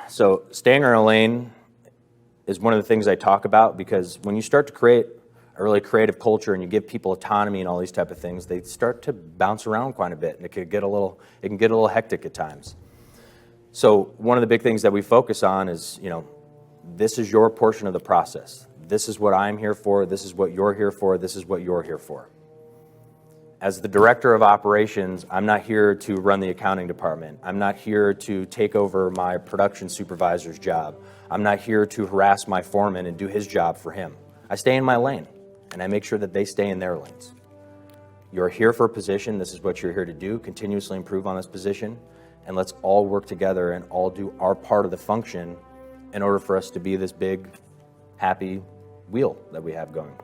So staying in our lane is one of the things I talk about, because when you start to create a really creative culture and you give people autonomy and all these type of things, they start to bounce around quite a bit, and it can get a little hectic at times. So one of the big things that we focus on is, this is your portion of the process. This is what I'm here for. This is what you're here for. This is what you're here for. As the director of operations, I'm not here to run the accounting department. I'm not here to take over my production supervisor's job. I'm not here to harass my foreman and do his job for him. I stay in my lane, and I make sure that they stay in their lanes. You're here for a position. This is what you're here to do. Continuously improve on this position, and let's all work together and all do our part of the function in order for us to be this big, happy wheel that we have going.